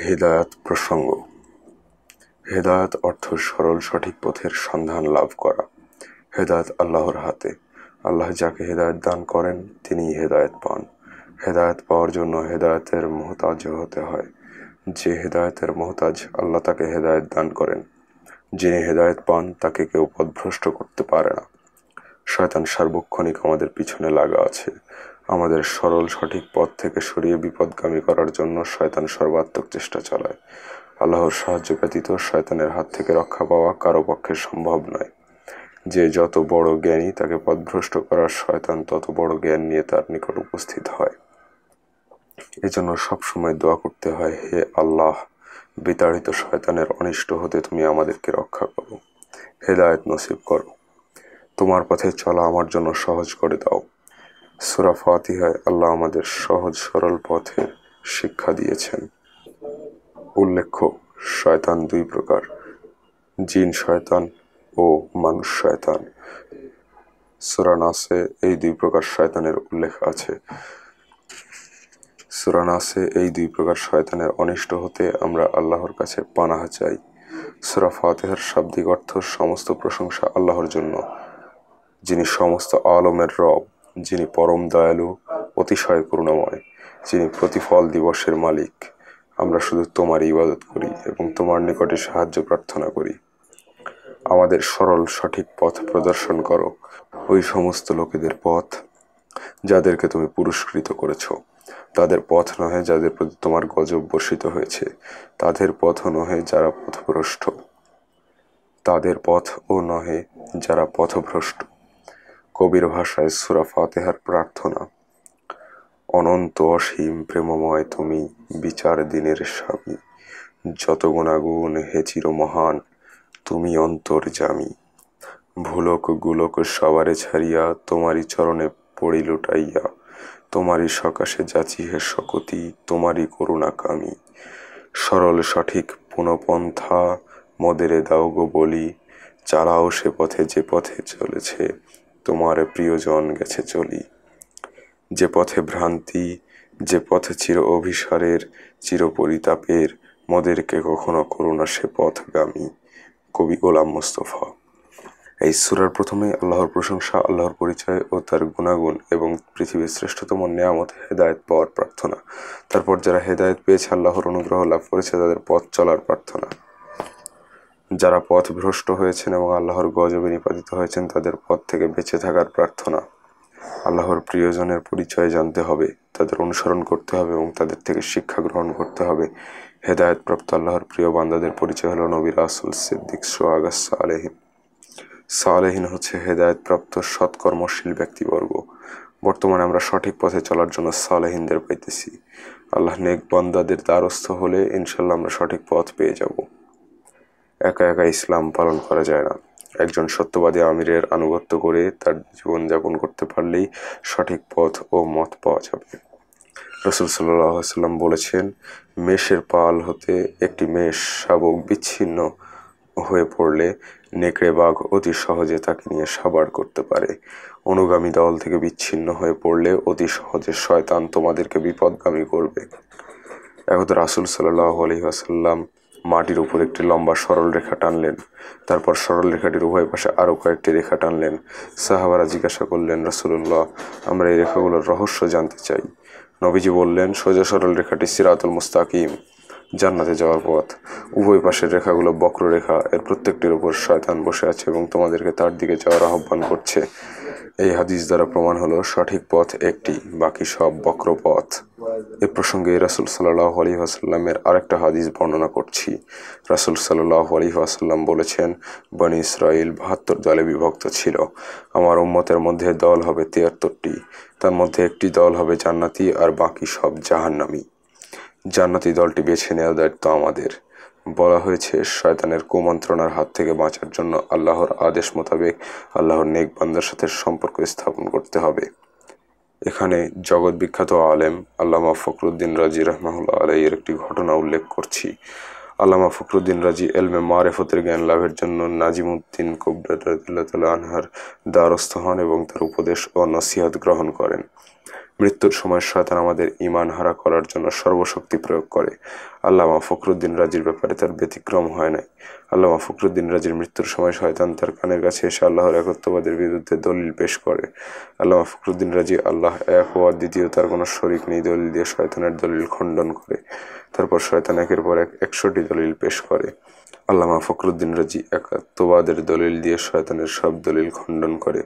হিদায়াত প্রসঙ্গ। হেদায়াত অর্থ সরল সঠিক পথের সন্ধান লাভ করা। হেদায়াত আল্লাহর হাতে। আল্লাহ যাকে হেদায়াত দান করেন তিনিই হেদায়াত পান। হেদায়াত পাওয়ার জন্য হেদায়াতের মুহতাজ হতে হয়। যে হেদায়াতের মুহতাজ আল্লাহ তাকে হেদায়াত দান করেন। যিনি হেদায়াত পান তাকে কেউ পথভ্রষ্ট করতে পারে না। শয়তান সার্বক্ষণিক আমাদের পিছনে লাগা আছে। আমাদের সরল সঠিক পথ থেকে সরিয়ে বিপদগামী করার জন্য শয়তান সর্বাত্মক চেষ্টা চালায়। আল্লাহর সাহায্য ব্যতীত শয়তানের হাত থেকে রক্ষা পাওয়া কারো পক্ষে সম্ভব নয়। যে যত বড় জ্ঞানী তাকে পথভ্রষ্ট করার শয়তান তত বড় জ্ঞান নিয়ে তার নিকট উপস্থিত হয়। এজন্য সবসময় দোয়া করতে হয়, হে আল্লাহ, বিতাড়িত শয়তানের অনিষ্ট হতে তুমি আমাদেরকে রক্ষা করো, হেদায়েত নসিব করো, তোমার পথে চলা আমার জন্য সহজ করে দাও। সূরা ফাতিহায় আল্লাহ আমাদের সহজ সরল পথের শিক্ষা দিয়েছেন। উল্লেখ্য, শয়তান দুই প্রকার, জিন শয়তান ও মানুষ শয়তান। সূরা নাসে এই দুই প্রকার শয়তানের উল্লেখ আছে। সূরা নাসে এই দুই প্রকার শয়তানের অনিষ্ট হতে আমরা আল্লাহর কাছে পানাহ চাই। সূরা ফাতিহার শাব্দিক অর্থ সমস্ত প্রশংসা আল্লাহর জন্য, যিনি সমস্ত আলমের রব, যিনি পরম দয়ালু, অতিশয় করুণাময়, যিনি প্রতিফল দিবসের মালিক। আমরা শুধু তোমার ইবাদত করি এবং তোমার নিকটে সাহায্য প্রার্থনা করি। আমাদের সরল সঠিক পথ প্রদর্শন করো, ওই সমস্ত লোকেদের পথ যাদেরকে তুমি পুরস্কৃত করেছ। তাদের পথ নহে যাদের প্রতি তোমার গজব বর্ষিত হয়েছে, তাদের পথও নহে যারা পথভ্রষ্ট, তাদের পথও নহে যারা পথভ্রষ্ট। কবির ভাষায় সূরা ফাতিহার প্রার্থনা। অনন্ত অসীম প্রেমময় তুমি, বিচার দিনের স্বামী, যত গুণাগুণ হে চির মহান, তুমি অন্তর্যামী। ভুলক গুলক সবারে ছাড়িয়া, তোমারই চরণে পড়ি লুটাইয়া, তোমারই সকাশে যাচি হে শকতি, তোমারই করুণা কামি। সরল সঠিক পুনঃপন্থা মোদেরে দাও গো বলি, চালাও সে পথে যে পথে চলেছে তোমার প্রিয়জন গেছে চলি। যে পথে ভ্রান্তি, যে পথে চির অভিসারের, চির পরিতাপের, মোদেরকে কখনো করুণা সে পথগামী। কবি গোলাম মোস্তফা। এই সূরার প্রথমে আল্লাহর প্রশংসা, আল্লাহর পরিচয় ও তার গুণাগুণ এবং পৃথিবীর শ্রেষ্ঠতম নেয়ামত হেদায়েত পাওয়ার প্রার্থনা। তারপর যারা হেদায়েত পেয়েছে, আল্লাহর অনুগ্রহ লাভ করেছে, তাদের পথ চলার প্রার্থনা। যারা পথ ভ্রষ্ট হয়েছেন এবং আল্লাহর গজবে নিপাতিত হয়েছেন, তাদের পথ থেকে বেঁচে থাকার প্রার্থনা। আল্লাহর প্রিয়জনের পরিচয় জানতে হবে, তাদের অনুসরণ করতে হবে এবং তাদের থেকে শিক্ষা গ্রহণ করতে হবে। হেদায়েতপ্রাপ্ত আল্লাহর প্রিয় বান্দাদের পরিচয় হলো নবী, রাসূল, সিদ্দিক, শুহাদা, সালেহীন। সালেহীন হচ্ছে হেদায়েতপ্রাপ্ত সৎকর্মশীল ব্যক্তিবর্গ। বর্তমানে আমরা সঠিক পথে চলার জন্য সালেহীনদের পাইতেছি। আল্লাহ নেক বান্দাদের দ্বারস্থ হলে ইনশাল্লাহ আমরা সঠিক পথ পেয়ে যাব। একা একা ইসলাম পালন করা যায় না। একজন সত্যবাদী আমিরের আনুগত্য করে তার জীবন যাপন করতে পারলেই সঠিক পথ ও মত পাওয়া যাবে। রাসূল সাল্লাল্লাহু আলাইহি ওয়াসাল্লাম বলেছেন, মেষের পাল হতে একটি মেষ শাবক বিচ্ছিন্ন হয়ে পড়লে নেকড়ে বাঘ অতি সহজে তাকে নিয়ে সাবার করতে পারে। অনুগামী দল থেকে বিচ্ছিন্ন হয়ে পড়লে অতি সহজে শয়তান তোমাদেরকে বিপদগামী করবে। একদা রাসূল সাল্লাল্লাহু আলাইহি ওয়াসাল্লাম মাটির উপর একটি লম্বা সরল রেখা টানলেন। তারপর সরল রেখাটির উভয় পাশে আরো কয়েকটি রেখা টানলেন। সাহাবারা জিজ্ঞাসা করলেন, রাসূলুল্লাহ, আমরা এই রেখাগুলোর রহস্য জানতে চাই। নবীজি বললেন, সোজা সরল রেখাটি সিরাতুল মুস্তাকিম, জান্নাতে যাওয়ার পথ। উভয় পাশের রেখাগুলো বক্ররেখা, এর প্রত্যেকটির উপর শয়তান বসে আছে এবং তোমাদেরকে তার দিকে যাওয়ার আহ্বান করছে। এই হাদিস দ্বারা প্রমাণ হলো সঠিক পথ একটি, বাকি সব বক্র পথ। এ প্রসঙ্গে রাসূল সাল্লাল্লাহু আলাইহি ওয়াসাল্লামের আরেকটা হাদিস বর্ণনা করছি। রাসূল সাল্লাল্লাহু আলাইহি ওয়াসাল্লাম বলেছেন, বনী ইসরাঈল ৭২ দলে বিভক্ত ছিল। আমার উম্মতের মধ্যে দল হবে ৭৩টি। তার মধ্যে একটি দল হবে জান্নাতি আর বাকি সব জাহান্নামী। জান্নাতি দলটি বেছে নেওয়ার দায়িত্ব আমাদের। বলা হয়েছে, শয়তানের কুমন্ত্রণার হাত থেকে বাঁচার জন্য আল্লাহর আদেশ মোতাবেক আল্লাহর নেক বান্দার সাথে সম্পর্ক স্থাপন করতে হবে। এখানে জগৎ বিখ্যাত আলেম আল্লামা ফখরুদ্দীন রাজি রাহমাতুল্লাহ আলাইহির একটি ঘটনা উল্লেখ করছি। আল্লামা ফখরুদ্দীন রাজি এলমে মারেফতের জ্ঞান লাভের জন্য নাজিমউদ্দিন কুবরা রাদিয়াল্লাহু তাআলা আনহার দ্বারস্থ হন এবং তার উপদেশ ও নসিহত গ্রহণ করেন। মৃত্যুর সময় শয়তান আমাদের ঈমান হারা করার জন্য সর্বশক্তি প্রয়োগ করে। আল্লামা ফখরুদ্দীন রাজির ব্যাপারে তার ব্যতিক্রম হয় নাই। আল্লামা ফখরুদ্দীন রাজির মৃত্যুর সময় শয়তান তার কানের কাছে এসে আল্লাহর একত্ববাদের বিরুদ্ধে দলিল পেশ করে। আল্লামা ফখরুদ্দীন রাজি আল্লাহ এক ও দ্বিতীয় তার কোনো শরিক নেই দলিল দিয়ে শয়তানের দলিল খণ্ডন করে। তারপর শয়তান একের পর এক 100টি দলিল পেশ করে। আল্লামা ফখরুদ্দীন রাজি একাত্মবাদের দলিল দিয়ে শয়তানের সব দলিল খণ্ডন করে।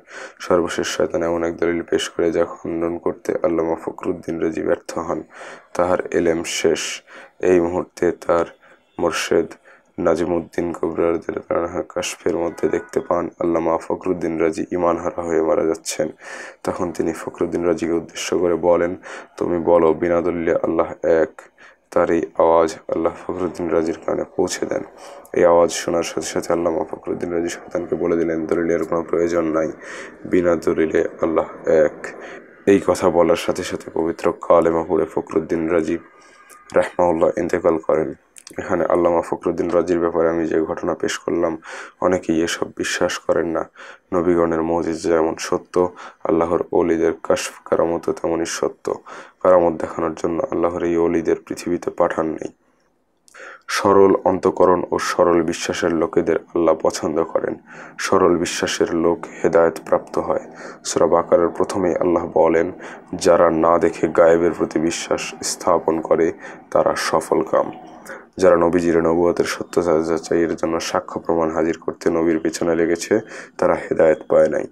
সর্বশেষ শয়তান এমন এক দলিল পেশ করে যা খণ্ডন করতে আল্লামা ফখরুদ্দীন রাজি ব্যর্থ হন। তাহার এলেম শেষ। এই মুহূর্তে তার মোর্শেদ নাজিমুদ্দিন কুবরার কাশফের মধ্যে দেখতে পান আল্লামা ফখরুদ্দীন রাজি ঈমানহারা হয়ে মারা যাচ্ছেন। তখন তিনি ফখরুদ্দীন রাজিকে উদ্দেশ্য করে বলেন, তুমি বলো বিনা দলিলে আল্লাহ এক। তার এই আওয়াজ আল্লাহ ফখরুদ্দীন রাজির কানে পৌঁছে দেন। এই আওয়াজ শোনার সাথে সাথে আল্লামা ফখরুদ্দীন রাজি শয়তানকে বলে দিলেন, দলিলের কোনো প্রয়োজন নাই, বিনা দলিলে আল্লাহ এক। এই কথা বলার সাথে সাথে পবিত্র কালেমা পড়ে ফখরুদ্দীন রাজি রাহমাহুল্লাহ ইন্তেকাল করেন। এখানে আল্লামা ফখরুদ্দীন রাজির ব্যাপারে আমি যে ঘটনা পেশ করলাম, অনেকেই এসব বিশ্বাস করেন না। নবীগণের মুজিজা যেমন সত্য, আল্লাহর ওলিদের কাশফ কারামতও তেমনই সত্য। কারামত দেখানোর জন্য আল্লাহর এই ওলিদের পৃথিবীতে পাঠান নেই। সরল অন্তঃকরণ ও সরল বিশ্বাসের লোকেদের আল্লাহ পছন্দ করেন। সরল বিশ্বাসের লোক হেদায়েত প্রাপ্ত হয়। সূরা বাকারার প্রথমেই আল্লাহ বলেন, যারা না দেখে গায়েবের প্রতি বিশ্বাস স্থাপন করে তারা সফলকাম। যারা নবীজির নবুয়তের সত্যতা যাচাইয়ের জন্য সাক্ষ্য প্রমাণ হাজির করতে নবীর পেছনে লেগেছে তারা হেদায়েত পায় নাই।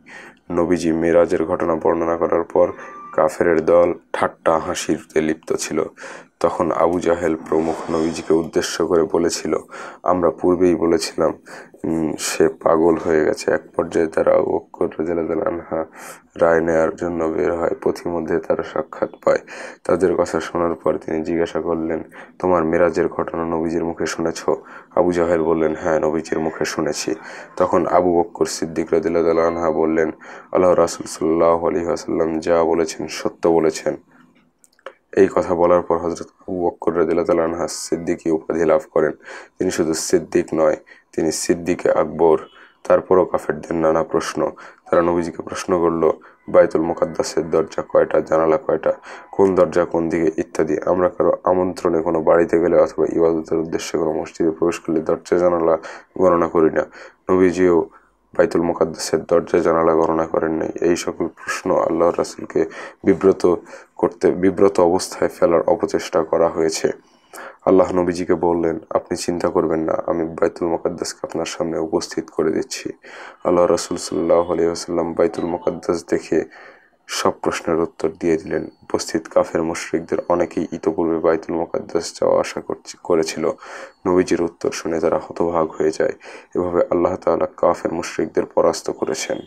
নবীজি মেরাজের ঘটনা বর্ণনা করার পর কাফেরের দল ঠাট্টা হাসিতে লিপ্ত ছিল। তখন আবু জাহেল প্রমুখ নবীজিকে উদ্দেশ্য করে বলেছিল, আমরা পূর্বেই বলেছিলাম সে পাগল হয়ে গেছে। এক পর্যায়ে তারা আবু বকর রাদিয়াল্লাহু আনহু রায় নেয়ার জন্য বের হয়। পথিমধ্যে তারা সাক্ষাৎ পায়। তাদের কথা শোনার পর তিনি জিজ্ঞাসা করলেন, তোমার মেরাজের ঘটনা নবীজির মুখে শুনেছ? আবু জাহেল বললেন, হ্যাঁ, নবীজির মুখে শুনেছি। তখন আবু বকর সিদ্দিক রাদিয়াল্লাহু আনহু বললেন, আল্লাহর রাসূল সাল্লাল্লাহু আলাইহি ওয়াসাল্লাম যা বলেছেন সত্য বলেছেন। এই কথা বলার পর হযরত আবু বকর রাদিয়াল্লাহু আনহু সিদ্দিকী উপাধি লাভ করেন। তিনি শুধু সিদ্দিক নয়, তিনি সিদ্দিকে আকবর। তারপরও কাফেরদের নানা প্রশ্ন। তারা নবীজিকে প্রশ্ন করল, বাইতুল মুকাদ্দাসের দরজা কয়টা, জানালা কয়টা, কোন দরজা কোন দিকে ইত্যাদি। আমরা কারো আমন্ত্রণে কোনো বাড়িতে গেলে অথবা ইবাদতের উদ্দেশ্যে কোনো মসজিদে প্রবেশ করলে দরজা জানালা গণনা করি না। নবীজিও বাইতুল মুকাদ্দাসের দরজা জানালা গণনা করেন নাই। এই সকল প্রশ্ন আল্লাহর রাসূলকে বিব্রত অবস্থায় ফেলার অপচেষ্টা করা হয়েছে। আল্লাহ নবীজিকে বললেন, আপনি চিন্তা করবেন না, আমি বাইতুল মুকাদ্দাসকে আপনার সামনে উপস্থিত করে দিচ্ছি। আল্লাহ রাসূল সাল্লাল্লাহু আলাইহি ওয়াসাল্লাম বাইতুল মুকাদ্দাস দেখে সব প্রশ্নের উত্তর দিয়ে দিলেন। উপস্থিত কাফের মুশরিকদের অনেকেই ইতপূর্বে বাইতুল মুকাদ্দাস যাওয়া আশা করেছিল। নবীজির উত্তর শুনে তারা হতভাগ হয়ে যায়। এভাবে আল্লাহ তাআলা কাফের মুশরিকদের পরাস্ত করেছেন।